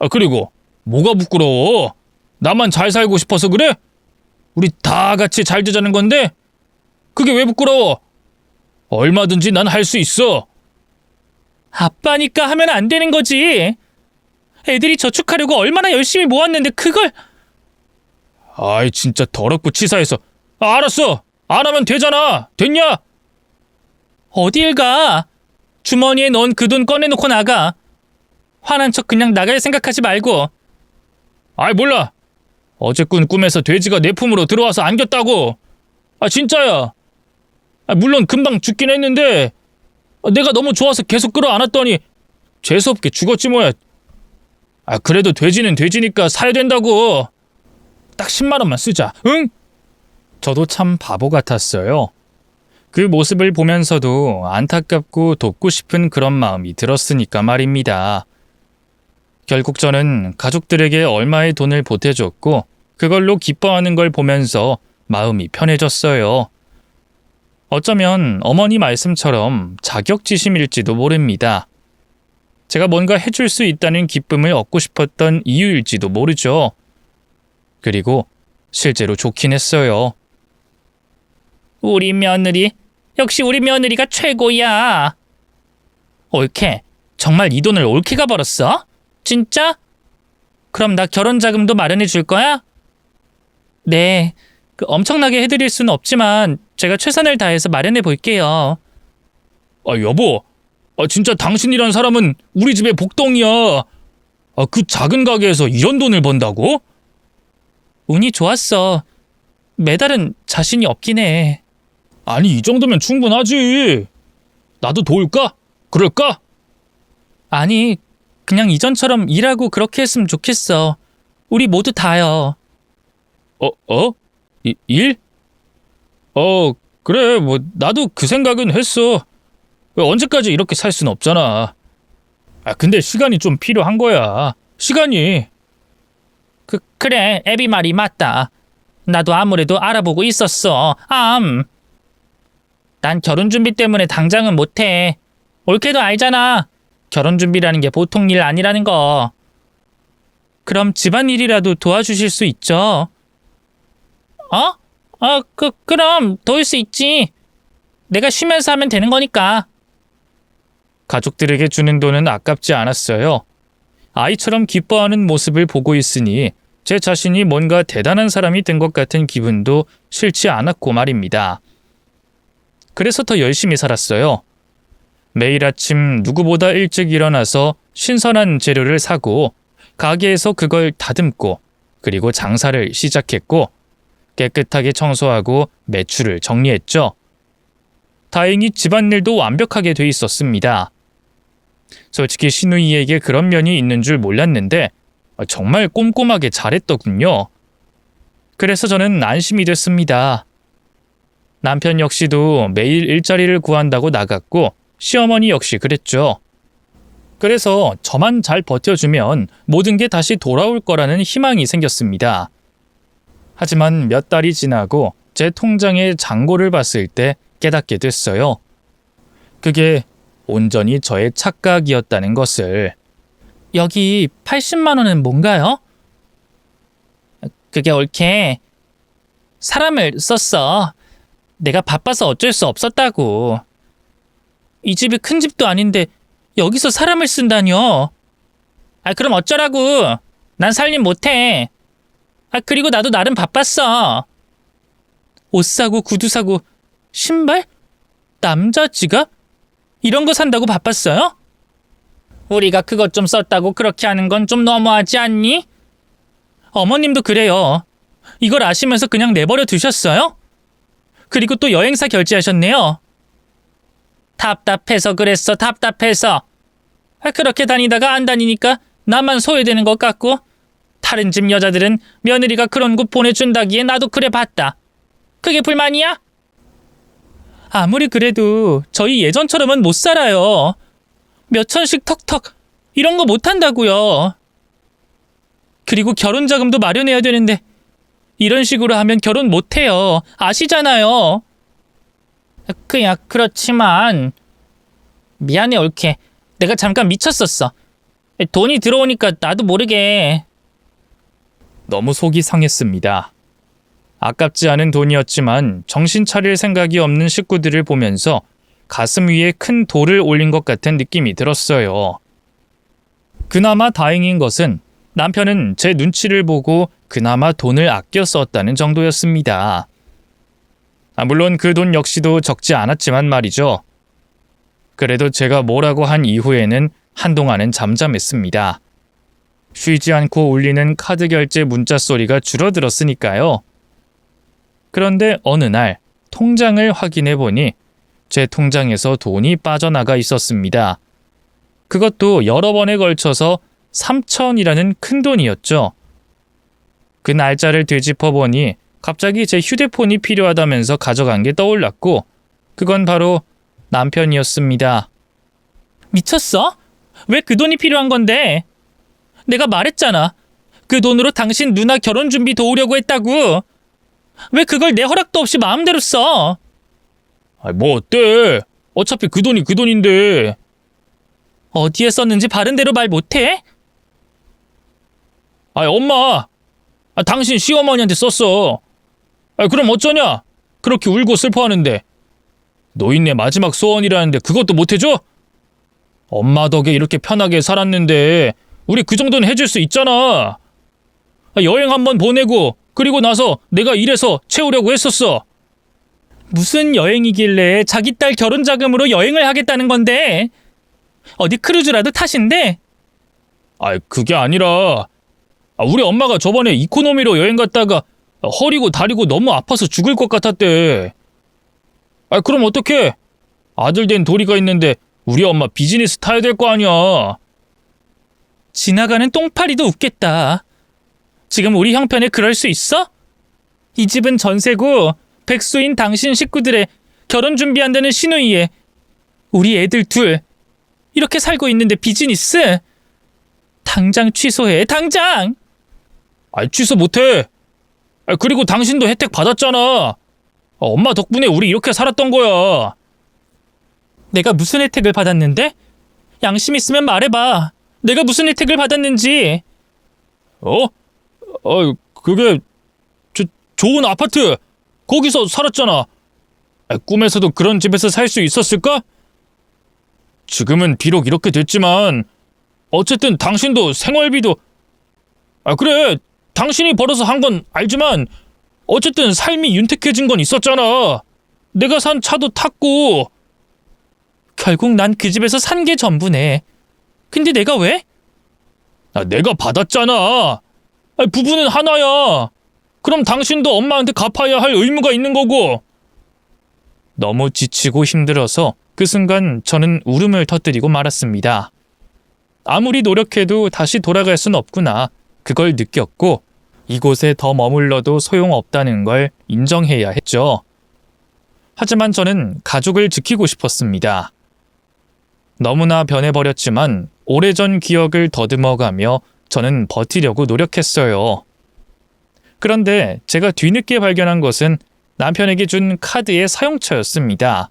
그리고 뭐가 부끄러워? 나만 잘 살고 싶어서 그래? 우리 다 같이 잘 되자는 건데? 그게 왜 부끄러워? 얼마든지 난 할 수 있어. 아빠니까 하면 안 되는 거지. 애들이 저축하려고 얼마나 열심히 모았는데 그걸. 진짜 더럽고 치사해서. 알았어. 안 하면 되잖아. 됐냐? 어딜 가? 주머니에 넣은 그 돈 꺼내놓고 나가. 화난 척 그냥 나갈 생각하지 말고. 몰라. 어제 꾼 꿈에서 돼지가 내 품으로 들어와서 안겼다고. 진짜야. 물론 금방 죽긴 했는데 내가 너무 좋아서 계속 끌어안았더니 재수없게 죽었지 뭐야. 그래도 돼지는 돼지니까 사야 된다고. 딱 10만 원만 쓰자. 응? 저도 참 바보 같았어요. 그 모습을 보면서도 안타깝고 돕고 싶은 그런 마음이 들었으니까 말입니다. 결국 저는 가족들에게 얼마의 돈을 보태줬고 그걸로 기뻐하는 걸 보면서 마음이 편해졌어요. 어쩌면 어머니 말씀처럼 자격지심일지도 모릅니다. 제가 뭔가 해줄 수 있다는 기쁨을 얻고 싶었던 이유일지도 모르죠. 그리고 실제로 좋긴 했어요. 우리 며느리, 역시 우리 며느리가 최고야. 올케, 정말 이 돈을 올케가 벌었어? 진짜? 그럼 나 결혼 자금도 마련해 줄 거야? 네, 엄청나게 해드릴 수는 없지만 제가 최선을 다해서 마련해 볼게요. 여보, 진짜 당신이란 사람은 우리 집의 복덩이야. 그 작은 가게에서 이런 돈을 번다고? 운이 좋았어. 매달은 자신이 없긴 해. 아니, 이 정도면 충분하지. 나도 도울까? 그럴까? 아니, 그냥 이전처럼 일하고 그렇게 했으면 좋겠어. 우리 모두 다요. 일? 그래, 뭐 나도 그 생각은 했어. 언제까지 이렇게 살 순 없잖아. 근데 시간이 좀 필요한 거야. 시간이. 그래, 애비 말이 맞다. 나도 아무래도 알아보고 있었어. 난 결혼 준비 때문에 당장은 못해. 올케도 알잖아. 결혼 준비라는 게 보통 일 아니라는 거. 그럼 집안일이라도 도와주실 수 있죠? 그럼 도울 수 있지. 내가 쉬면서 하면 되는 거니까. 가족들에게 주는 돈은 아깝지 않았어요. 아이처럼 기뻐하는 모습을 보고 있으니 제 자신이 뭔가 대단한 사람이 된 것 같은 기분도 싫지 않았고 말입니다. 그래서 더 열심히 살았어요. 매일 아침 누구보다 일찍 일어나서 신선한 재료를 사고 가게에서 그걸 다듬고 그리고 장사를 시작했고 깨끗하게 청소하고 매출을 정리했죠. 다행히 집안일도 완벽하게 돼 있었습니다. 솔직히 시누이에게 그런 면이 있는 줄 몰랐는데 정말 꼼꼼하게 잘했더군요. 그래서 저는 안심이 됐습니다. 남편 역시도 매일 일자리를 구한다고 나갔고 시어머니 역시 그랬죠. 그래서 저만 잘 버텨주면 모든 게 다시 돌아올 거라는 희망이 생겼습니다. 하지만 몇 달이 지나고 제 통장의 잔고를 봤을 때 깨닫게 됐어요. 그게 온전히 저의 착각이었다는 것을. 여기 80만 원은 뭔가요? 그게 옳게 사람을 썼어. 내가 바빠서 어쩔 수 없었다고. 이 집이 큰 집도 아닌데 여기서 사람을 쓴다뇨. 그럼 어쩌라고. 난 살림 못해. 그리고 나도 나름 바빴어. 옷 사고 구두 사고 신발? 남자 지갑? 이런 거 산다고 바빴어요? 우리가 그것 좀 썼다고 그렇게 하는 건 좀 너무하지 않니? 어머님도 그래요. 이걸 아시면서 그냥 내버려 두셨어요? 그리고 또 여행사 결제하셨네요. 답답해서 그랬어, 답답해서. 그렇게 다니다가 안 다니니까 나만 소외되는 것 같고 다른 집 여자들은 며느리가 그런 곳 보내준다기에 나도 그래 봤다. 그게 불만이야? 아무리 그래도 저희 예전처럼은 못 살아요. 몇 천씩 턱턱 이런 거 못한다고요. 그리고 결혼 자금도 마련해야 되는데 이런 식으로 하면 결혼 못해요. 아시잖아요. 그렇지만 미안해 올케. 내가 잠깐 미쳤었어. 돈이 들어오니까 나도 모르게. 너무 속이 상했습니다. 아깝지 않은 돈이었지만 정신 차릴 생각이 없는 식구들을 보면서 가슴 위에 큰 돌을 올린 것 같은 느낌이 들었어요. 그나마 다행인 것은 남편은 제 눈치를 보고 그나마 돈을 아껴 썼다는 정도였습니다. 물론 그 돈 역시도 적지 않았지만 말이죠. 그래도 제가 뭐라고 한 이후에는 한동안은 잠잠했습니다. 쉬지 않고 울리는 카드 결제 문자 소리가 줄어들었으니까요. 그런데 어느 날 통장을 확인해 보니 제 통장에서 돈이 빠져나가 있었습니다. 그것도 여러 번에 걸쳐서 3,000이라는 큰 돈이었죠. 그 날짜를 되짚어 보니 갑자기 제 휴대폰이 필요하다면서 가져간 게 떠올랐고 그건 바로 남편이었습니다. 미쳤어? 왜 그 돈이 필요한 건데? 내가 말했잖아. 그 돈으로 당신 누나 결혼 준비 도우려고 했다고. 왜 그걸 내 허락도 없이 마음대로 써? 뭐 어때? 어차피 그 돈이 그 돈인데. 어디에 썼는지 바른 대로 말 못해? 엄마! 당신 시어머니한테 썼어. 그럼 어쩌냐? 그렇게 울고 슬퍼하는데. 노인네 마지막 소원이라는데 그것도 못해줘? 엄마 덕에 이렇게 편하게 살았는데 우리 그 정도는 해줄 수 있잖아. 여행 한번 보내고 그리고 나서 내가 일해서 채우려고 했었어. 무슨 여행이길래 자기 딸 결혼 자금으로 여행을 하겠다는 건데? 어디 크루즈라도 타신대? 그게 아니라 우리 엄마가 저번에 이코노미로 여행 갔다가 허리고 다리고 너무 아파서 죽을 것 같았대. 그럼 어떡해? 아들 된 도리가 있는데 우리 엄마 비즈니스 타야 될 거 아니야. 지나가는 똥파리도 웃겠다. 지금 우리 형편에 그럴 수 있어? 이 집은 전세고 백수인 당신 식구들의 결혼 준비한다는 시누이에 우리 애들 둘 이렇게 살고 있는데 비즈니스? 당장 취소해, 당장! 취소 못해. 그리고 당신도 혜택 받았잖아. 엄마 덕분에 우리 이렇게 살았던 거야. 내가 무슨 혜택을 받았는데? 양심 있으면 말해봐. 내가 무슨 혜택을 받았는지. 그게 좋은 아파트 거기서 살았잖아. 꿈에서도 그런 집에서 살 수 있었을까? 지금은 비록 이렇게 됐지만 어쨌든 당신도 생활비도 그래 당신이 벌어서 한 건 알지만 어쨌든 삶이 윤택해진 건 있었잖아. 내가 산 차도 탔고. 결국 난 그 집에서 산 게 전부네. 근데 내가 왜? 내가 받았잖아. 부부는 하나야. 그럼 당신도 엄마한테 갚아야 할 의무가 있는 거고. 너무 지치고 힘들어서 그 순간 저는 울음을 터뜨리고 말았습니다. 아무리 노력해도 다시 돌아갈 순 없구나. 그걸 느꼈고 이곳에 더 머물러도 소용없다는 걸 인정해야 했죠. 하지만 저는 가족을 지키고 싶었습니다. 너무나 변해버렸지만 오래전 기억을 더듬어가며 저는 버티려고 노력했어요. 그런데 제가 뒤늦게 발견한 것은 남편에게 준 카드의 사용처였습니다.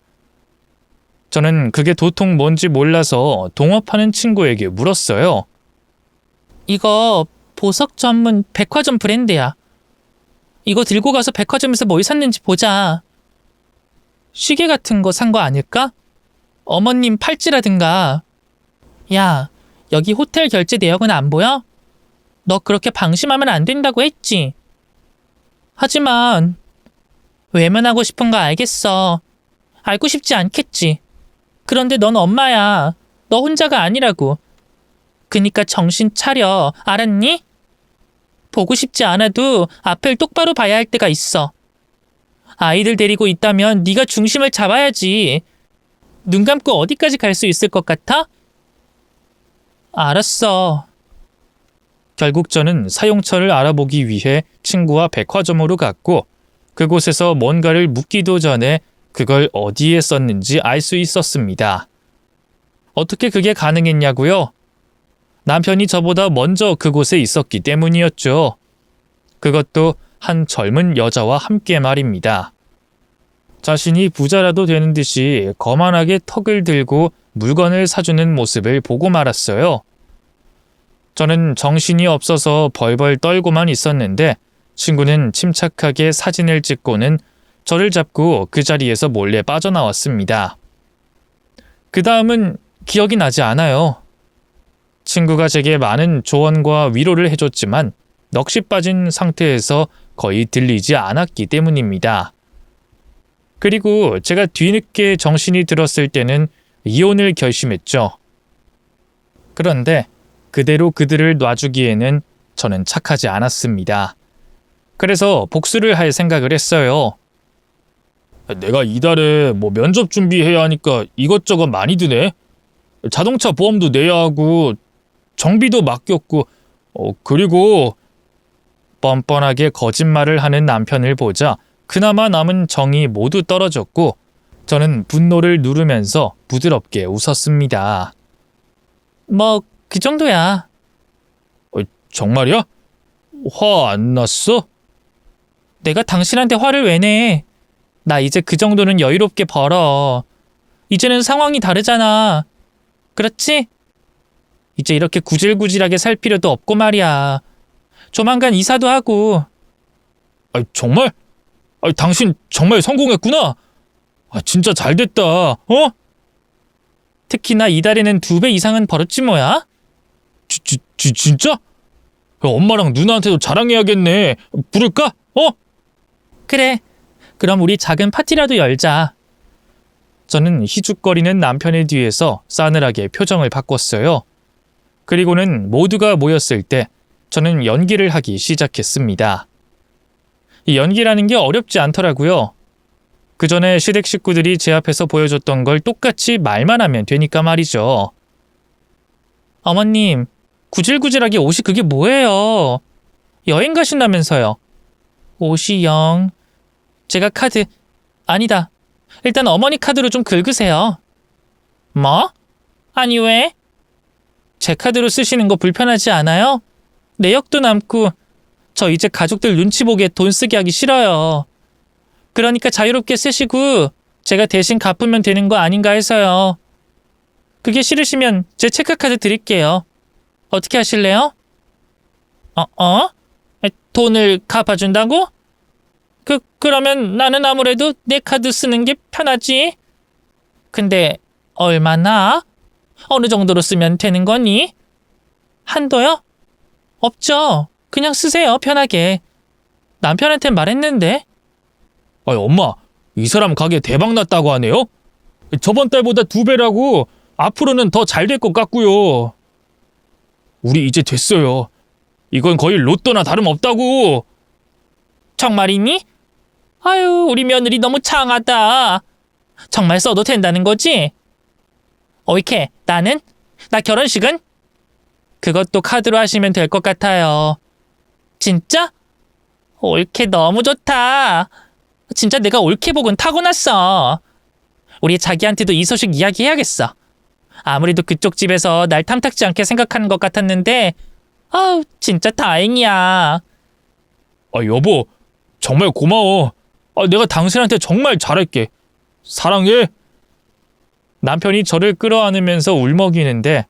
저는 그게 도통 뭔지 몰라서 동업하는 친구에게 물었어요. 이거 보석 전문 백화점 브랜드야. 이거 들고 가서 백화점에서 뭘 샀는지 보자. 시계 같은 거 산 거 아닐까? 어머님 팔찌라든가. 야, 여기 호텔 결제 내역은 안 보여? 너 그렇게 방심하면 안 된다고 했지. 하지만 외면하고 싶은 거 알겠어. 알고 싶지 않겠지. 그런데 넌 엄마야. 너 혼자가 아니라고. 그니까 정신 차려. 알았니? 보고 싶지 않아도 앞을 똑바로 봐야 할 때가 있어. 아이들 데리고 있다면 네가 중심을 잡아야지. 눈 감고 어디까지 갈 수 있을 것 같아? 알았어. 결국 저는 사용처를 알아보기 위해 친구와 백화점으로 갔고 그곳에서 뭔가를 묻기도 전에 그걸 어디에 썼는지 알 수 있었습니다. 어떻게 그게 가능했냐고요? 남편이 저보다 먼저 그곳에 있었기 때문이었죠. 그것도 한 젊은 여자와 함께 말입니다. 자신이 부자라도 되는 듯이 거만하게 턱을 들고 물건을 사주는 모습을 보고 말았어요. 저는 정신이 없어서 벌벌 떨고만 있었는데 친구는 침착하게 사진을 찍고는 저를 잡고 그 자리에서 몰래 빠져나왔습니다. 그 다음은 기억이 나지 않아요. 친구가 제게 많은 조언과 위로를 해줬지만 넋이 빠진 상태에서 거의 들리지 않았기 때문입니다. 그리고 제가 뒤늦게 정신이 들었을 때는 이혼을 결심했죠. 그런데 그대로 그들을 놔주기에는 저는 착하지 않았습니다. 그래서 복수를 할 생각을 했어요. 내가 이달에 면접 준비해야 하니까 이것저것 많이 드네. 자동차 보험도 내야 하고 정비도 맡겼고 그리고 뻔뻔하게 거짓말을 하는 남편을 보자 그나마 남은 정이 모두 떨어졌고 저는 분노를 누르면서 부드럽게 웃었습니다. 그 정도야. 정말이야? 화 안 났어? 내가 당신한테 화를 왜 내? 나 이제 그 정도는 여유롭게 벌어. 이제는 상황이 다르잖아. 그렇지? 이제 이렇게 구질구질하게 살 필요도 없고 말이야. 조만간 이사도 하고. 정말? 당신 정말 성공했구나. 진짜 잘 됐다. 특히나 이달에는 2배 이상은 벌었지 뭐야? 진짜? 엄마랑 누나한테도 자랑해야겠네. 부를까? 그래. 그럼 우리 작은 파티라도 열자. 저는 희죽거리는 남편의 뒤에서 싸늘하게 표정을 바꿨어요. 그리고는 모두가 모였을 때 저는 연기를 하기 시작했습니다. 이 연기라는 게 어렵지 않더라고요. 그 전에 시댁 식구들이 제 앞에서 보여줬던 걸 똑같이 말만 하면 되니까 말이죠. 어머님, 구질구질하게 옷이 그게 뭐예요? 여행 가신다면서요. 옷이 영. 제가 카드, 아니다. 일단 어머니 카드로 좀 긁으세요. 뭐? 아니 왜? 제 카드로 쓰시는 거 불편하지 않아요? 내역도 남고 저 이제 가족들 눈치 보게 돈 쓰게 하기 싫어요. 그러니까 자유롭게 쓰시고 제가 대신 갚으면 되는 거 아닌가 해서요. 그게 싫으시면 제 체크카드 드릴게요. 어떻게 하실래요? 돈을 갚아준다고? 그러면 나는 아무래도 내 카드 쓰는 게 편하지. 근데 얼마나? 어느 정도로 쓰면 되는 거니? 한도요? 없죠. 그냥 쓰세요, 편하게. 남편한테 말했는데. 엄마, 이 사람 가게 대박 났다고 하네요? 저번 달보다 2배라고 앞으로는 더 잘 될 것 같고요. 우리 이제 됐어요. 이건 거의 로또나 다름없다고. 정말이니? 아유, 우리 며느리 너무 창하다. 정말 써도 된다는 거지? 오이케, 나는? 나 결혼식은? 그것도 카드로 하시면 될 것 같아요. 진짜? 올케 너무 좋다. 진짜 내가 올케복은 타고났어. 우리 자기한테도 이 소식 이야기해야겠어. 아무래도 그쪽 집에서 날 탐탁지 않게 생각하는 것 같았는데 아우, 진짜 다행이야. 여보, 정말 고마워. 내가 당신한테 정말 잘할게. 사랑해. 남편이 저를 끌어안으면서 울먹이는데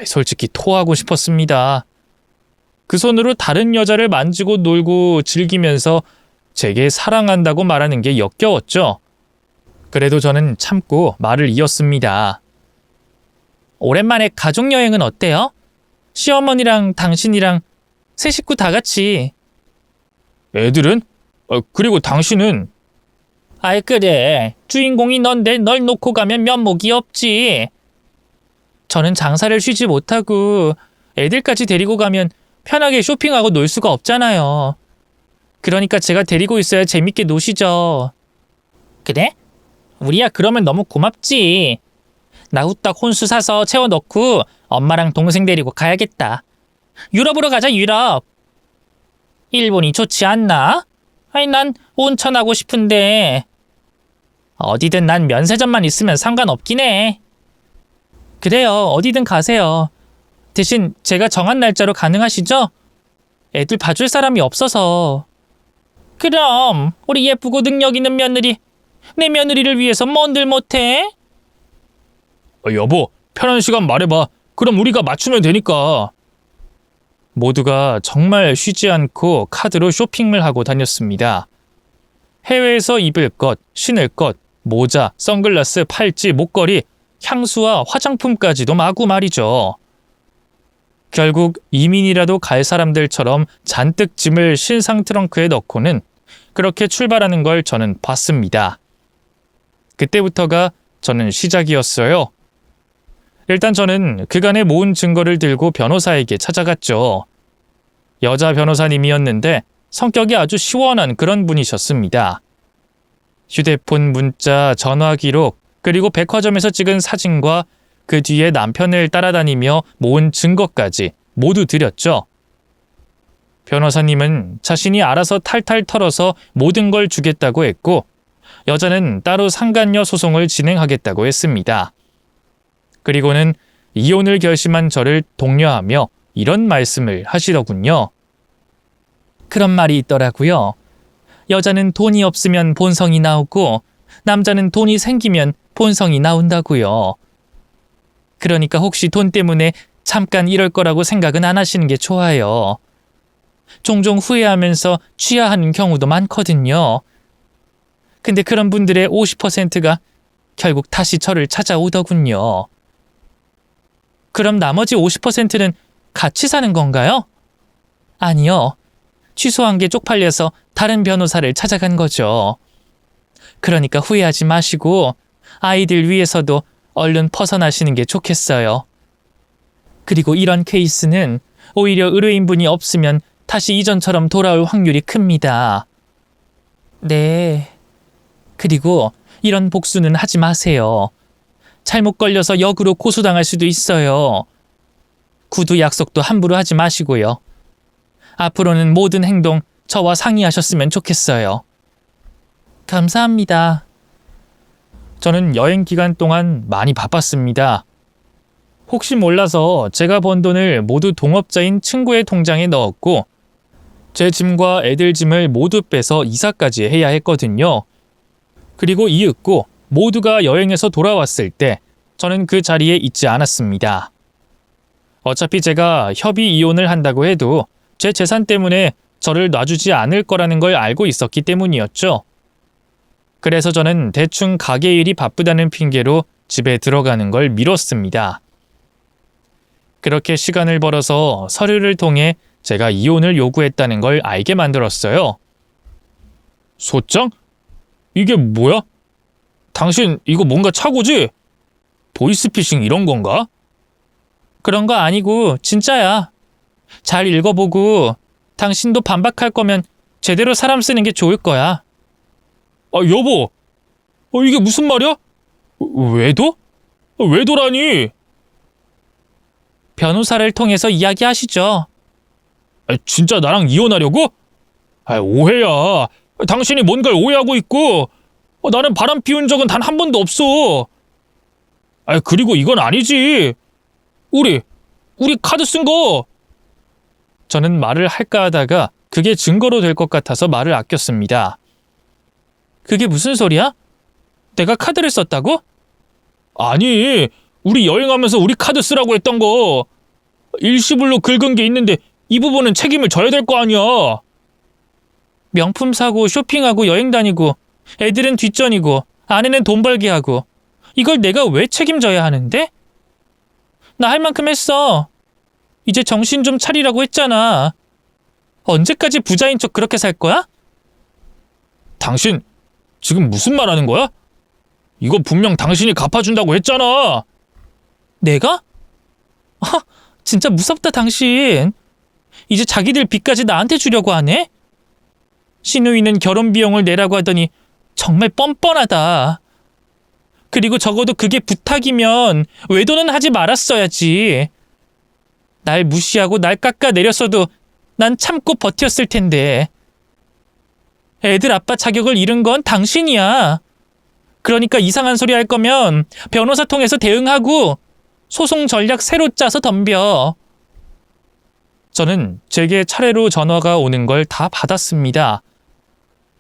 솔직히 토하고 싶었습니다. 그 손으로 다른 여자를 만지고 놀고 즐기면서 제게 사랑한다고 말하는 게 역겨웠죠. 그래도 저는 참고 말을 이었습니다. 오랜만에 가족여행은 어때요? 시어머니랑 당신이랑 세 식구 다 같이. 애들은? 그리고 당신은? 아이 그래. 주인공이 넌데 널 놓고 가면 면목이 없지. 저는 장사를 쉬지 못하고 애들까지 데리고 가면 편하게 쇼핑하고 놀 수가 없잖아요. 그러니까 제가 데리고 있어야 재밌게 노시죠. 그래? 우리야 그러면 너무 고맙지. 나 후딱 혼수 사서 채워 넣고 엄마랑 동생 데리고 가야겠다. 유럽으로 가자, 유럽. 일본이 좋지 않나? 아니 난 온천하고 싶은데. 어디든 난 면세점만 있으면 상관없긴 해. 그래요, 어디든 가세요. 대신 제가 정한 날짜로 가능하시죠? 애들 봐줄 사람이 없어서. 그럼 우리 예쁘고 능력 있는 며느리, 내 며느리를 위해서 뭔들 못해? 여보, 편한 시간 말해봐. 그럼 우리가 맞추면 되니까. 모두가 정말 쉬지 않고 카드로 쇼핑을 하고 다녔습니다. 해외에서 입을 것, 신을 것, 모자, 선글라스, 팔찌, 목걸이, 향수와 화장품까지도 마구 말이죠. 결국 이민이라도 갈 사람들처럼 잔뜩 짐을 신상 트렁크에 넣고는 그렇게 출발하는 걸 저는 봤습니다. 그때부터가 저는 시작이었어요. 일단 저는 그간에 모은 증거를 들고 변호사에게 찾아갔죠. 여자 변호사님이었는데 성격이 아주 시원한 그런 분이셨습니다. 휴대폰 문자, 전화 기록, 그리고 백화점에서 찍은 사진과 그 뒤에 남편을 따라다니며 모은 증거까지 모두 드렸죠. 변호사님은 자신이 알아서 탈탈 털어서 모든 걸 주겠다고 했고, 여자는 따로 상간녀 소송을 진행하겠다고 했습니다. 그리고는 이혼을 결심한 저를 독려하며 이런 말씀을 하시더군요. 그런 말이 있더라고요. 여자는 돈이 없으면 본성이 나오고 남자는 돈이 생기면 본성이 나온다고요. 그러니까 혹시 돈 때문에 잠깐 이럴 거라고 생각은 안 하시는 게 좋아요. 종종 후회하면서 취하하는 경우도 많거든요. 근데 그런 분들의 50%가 결국 다시 저를 찾아오더군요. 그럼 나머지 50%는 같이 사는 건가요? 아니요. 취소한 게 쪽팔려서 다른 변호사를 찾아간 거죠. 그러니까 후회하지 마시고 아이들 위해서도 얼른 벗어나시는 게 좋겠어요. 그리고 이런 케이스는 오히려 의뢰인분이 없으면 다시 이전처럼 돌아올 확률이 큽니다. 네. 그리고 이런 복수는 하지 마세요. 잘못 걸려서 역으로 고소당할 수도 있어요. 구두 약속도 함부로 하지 마시고요. 앞으로는 모든 행동 저와 상의하셨으면 좋겠어요. 감사합니다. 저는 여행 기간 동안 많이 바빴습니다. 혹시 몰라서 제가 번 돈을 모두 동업자인 친구의 통장에 넣었고, 제 짐과 애들 짐을 모두 빼서 이사까지 해야 했거든요. 그리고 이윽고 모두가 여행에서 돌아왔을 때 저는 그 자리에 있지 않았습니다. 어차피 제가 협의 이혼을 한다고 해도 제 재산 때문에 저를 놔주지 않을 거라는 걸 알고 있었기 때문이었죠. 그래서 저는 대충 가게 일이 바쁘다는 핑계로 집에 들어가는 걸 미뤘습니다. 그렇게 시간을 벌어서 서류를 통해 제가 이혼을 요구했다는 걸 알게 만들었어요. 소장? 이게 뭐야? 당신 이거 뭔가 착오지? 보이스피싱 이런 건가? 그런 거 아니고 진짜야. 잘 읽어보고 당신도 반박할 거면 제대로 사람 쓰는 게 좋을 거야. 아, 여보. 이게 무슨 말이야? 외도? 외도라니? 변호사를 통해서 이야기하시죠. 진짜 나랑 이혼하려고? 오해야. 당신이 뭔가를 오해하고 있고 나는 바람 피운 적은 단 한 번도 없어. 그리고 이건 아니지. 우리 카드 쓴 거. 저는 말을 할까 하다가 그게 증거로 될 것 같아서 말을 아꼈습니다. 그게 무슨 소리야? 내가 카드를 썼다고? 아니, 우리 여행하면서 우리 카드 쓰라고 했던 거. 일시불로 긁은 게 있는데 이 부분은 책임을 져야 될 거 아니야. 명품 사고 쇼핑하고 여행 다니고 애들은 뒷전이고 아내는 돈 벌게 하고 이걸 내가 왜 책임져야 하는데? 나 할 만큼 했어. 이제 정신 좀 차리라고 했잖아. 언제까지 부자인 척 그렇게 살 거야? 당신 지금 무슨 말 하는 거야? 이거 분명 당신이 갚아준다고 했잖아. 내가? 진짜 무섭다 당신. 이제 자기들 빚까지 나한테 주려고 하네? 시누이는 결혼 비용을 내라고 하더니 정말 뻔뻔하다. 그리고 적어도 그게 부탁이면 외도는 하지 말았어야지. 날 무시하고 날 깎아내렸어도 난 참고 버텼을 텐데. 애들 아빠 자격을 잃은 건 당신이야. 그러니까 이상한 소리 할 거면 변호사 통해서 대응하고 소송 전략 새로 짜서 덤벼. 저는 제게 차례로 전화가 오는 걸 다 받았습니다.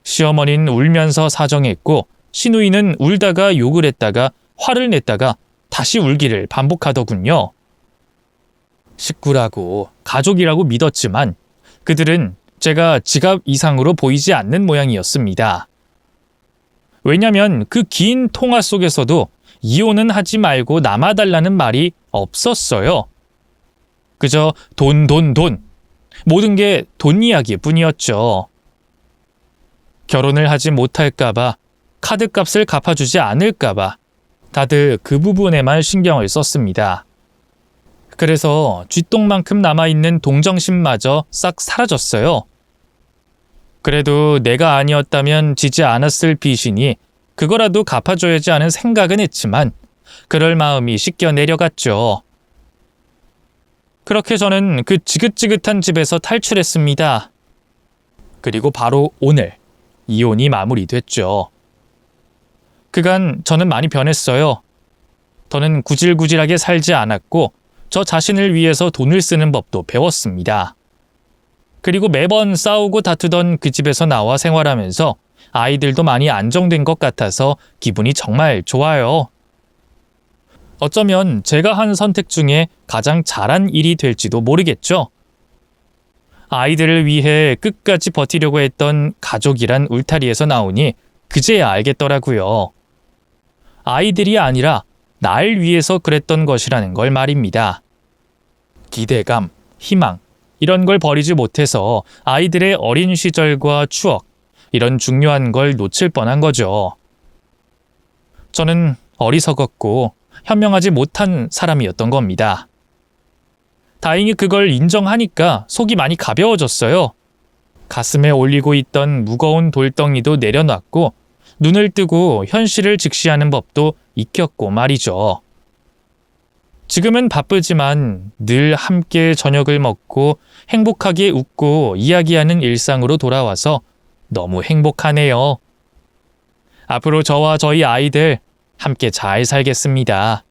시어머니는 울면서 사정했고 시누이는 울다가 욕을 했다가 화를 냈다가 다시 울기를 반복하더군요. 식구라고 가족이라고 믿었지만 그들은 제가 지갑 이상으로 보이지 않는 모양이었습니다. 왜냐면 그 긴 통화 속에서도 이혼은 하지 말고 남아달라는 말이 없었어요. 그저 돈. 모든 게 돈 이야기뿐이었죠. 결혼을 하지 못할까봐, 카드값을 갚아주지 않을까봐, 다들 그 부분에만 신경을 썼습니다. 그래서 쥐똥만큼 남아있는 동정심마저 싹 사라졌어요. 그래도 내가 아니었다면 지지 않았을 빚이니 그거라도 갚아줘야지 하는 생각은 했지만 그럴 마음이 씻겨 내려갔죠. 그렇게 저는 그 지긋지긋한 집에서 탈출했습니다. 그리고 바로 오늘 이혼이 마무리됐죠. 그간 저는 많이 변했어요. 더는 구질구질하게 살지 않았고 저 자신을 위해서 돈을 쓰는 법도 배웠습니다. 그리고 매번 싸우고 다투던 그 집에서 나와 생활하면서 아이들도 많이 안정된 것 같아서 기분이 정말 좋아요. 어쩌면 제가 한 선택 중에 가장 잘한 일이 될지도 모르겠죠. 아이들을 위해 끝까지 버티려고 했던 가족이란 울타리에서 나오니 그제야 알겠더라고요. 아이들이 아니라 날 위해서 그랬던 것이라는 걸 말입니다. 기대감, 희망, 이런 걸 버리지 못해서 아이들의 어린 시절과 추억, 이런 중요한 걸 놓칠 뻔한 거죠. 저는 어리석었고 현명하지 못한 사람이었던 겁니다. 다행히 그걸 인정하니까 속이 많이 가벼워졌어요. 가슴에 올리고 있던 무거운 돌덩이도 내려놨고 눈을 뜨고 현실을 직시하는 법도 익혔고 말이죠. 지금은 바쁘지만 늘 함께 저녁을 먹고 행복하게 웃고 이야기하는 일상으로 돌아와서 너무 행복하네요. 앞으로 저와 저희 아이들 함께 잘 살겠습니다.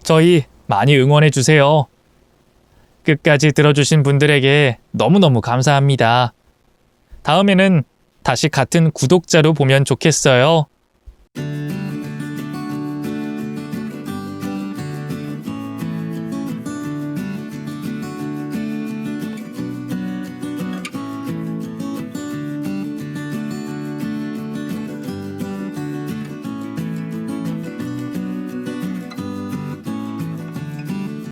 저희 많이 응원해 주세요. 끝까지 들어주신 분들에게 너무너무 감사합니다. 다음에는 다시 같은 구독자로 보면 좋겠어요.